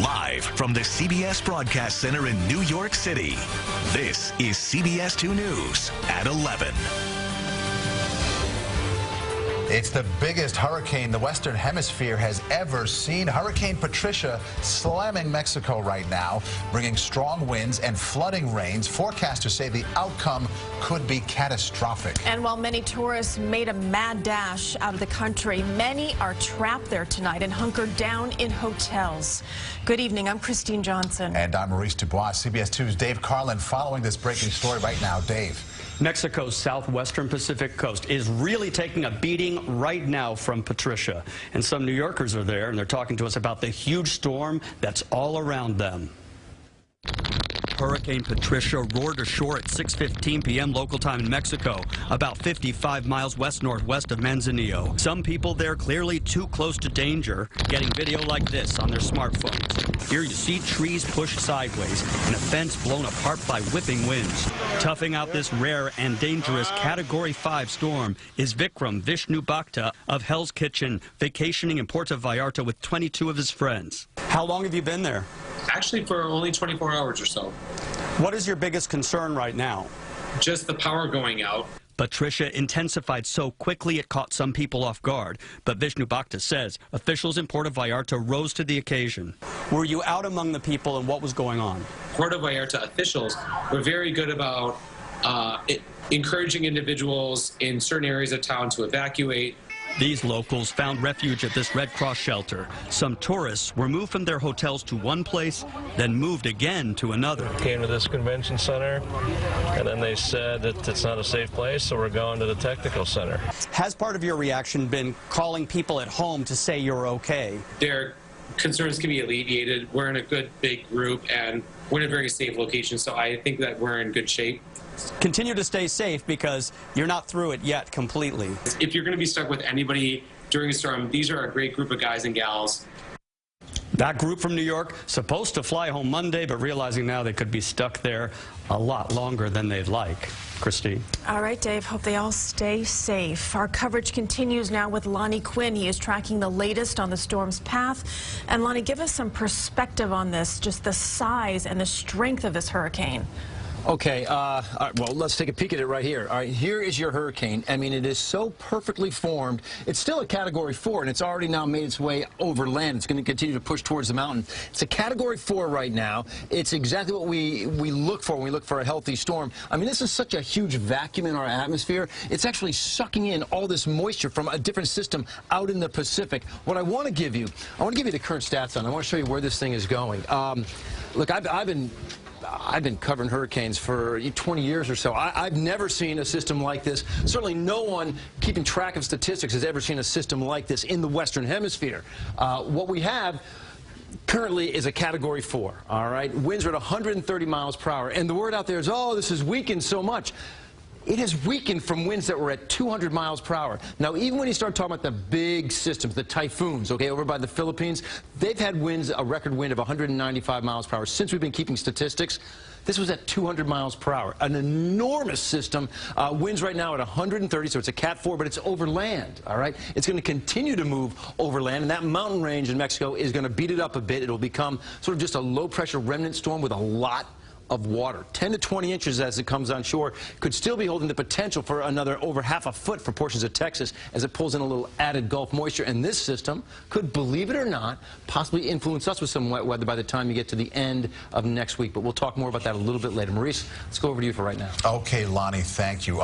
Live from the CBS Broadcast Center in New York City, this is CBS 2 News at 11. It's the biggest hurricane the Western Hemisphere has ever seen. Hurricane Patricia slamming Mexico right now, bringing strong winds and flooding rains. Forecasters say the outcome could be catastrophic. And while many tourists made a mad dash out of the country, many are trapped there tonight and hunkered down in hotels. Good evening. I'm Christine Johnson. And I'm Maurice Dubois. CBS 2's Dave Carlin following this breaking story right now. Dave. Mexico's southwestern Pacific coast is really taking a beating right now from Patricia. And some New Yorkers are there, and they're talking to us about the huge storm that's all around them. Hurricane Patricia roared ashore at 6:15 p.m. local time in Mexico, about 55 miles west-northwest of Manzanillo. Some people there clearly too close to danger, getting video like this on their smartphones. Here you see trees pushed sideways and a fence blown apart by whipping winds. Toughing out this rare and dangerous Category 5 storm is Vikram Vishnu Bhakta of Hell's Kitchen, vacationing in Puerto Vallarta with 22 of his friends. How long have you been there? Actually, for only 24 hours or so. What is your biggest concern right now? Just the power going out. Patricia intensified so quickly it caught some people off guard. But Vishnu Bhakta says officials in Puerto Vallarta rose to the occasion. Were you out among the people and what was going on? Puerto Vallarta officials were very good about encouraging individuals in certain areas of town to evacuate. These locals found refuge at this Red Cross shelter. Some tourists were moved from their hotels to one place, then moved again to another. Came to this convention center, and then they said that it's not a safe place, so we're going to the technical center. Has part of your reaction been calling people at home to say you're okay? Their concerns can be alleviated. We're in a good big group, and we're in a very safe location, so I think that we're in good shape. Continue to stay safe because you're not through it yet completely. If you're going to be stuck with anybody during a storm, these are a great group of guys and gals. That group from New York, supposed to fly home Monday, but realizing now they could be stuck there a lot longer than they'd like. Christine. All right, Dave. Hope they all stay safe. Our coverage continues now with Lonnie Quinn. He is tracking the latest on the storm's path. And Lonnie, give us some perspective on this, just the size and the strength of this hurricane. Okay, all right, well, let's take a peek at it right here. All right, here is your hurricane. I mean, it is so perfectly formed. It's still a Category 4, and it's already now made its way over land. It's going to continue to push towards the mountain. It's a Category 4 right now. It's exactly what we look for when we look for a healthy storm. I mean, this is such a huge vacuum in our atmosphere. It's actually sucking in all this moisture from a different system out in the Pacific. What I want to give you the current stats on. I want to show you where this thing is going. Look, I've been covering hurricanes for 20 years or so. I've never seen a system like this. Certainly no one keeping track of statistics has ever seen a system like this in the Western Hemisphere. What we have currently is a Category 4, all right? Winds are at 130 miles per hour. And the word out there is, oh, this has weakened so much. It has weakened from winds that were at 200 miles per hour. Now, even when you start talking about the big systems, the typhoons, okay, over by the Philippines, they've had winds, a record wind of 195 miles per hour since we've been keeping statistics. This was at 200 miles per hour. An enormous system. Winds right now at 130, so it's a Cat 4, but it's over land, all right? It's going to continue to move over land, and that mountain range in Mexico is going to beat it up a bit. It'll become sort of just a low-pressure remnant storm with a lot of water. 10 to 20 inches as it comes on shore. Could still be holding the potential for another over half a foot for portions of Texas as it pulls in a little added Gulf moisture. And this system could, believe it or not, possibly influence us with some wet weather by the time you get to the end of next week. But we'll talk more about that a little bit later. Maurice, let's go over to you for right now. Okay, Lonnie, thank you.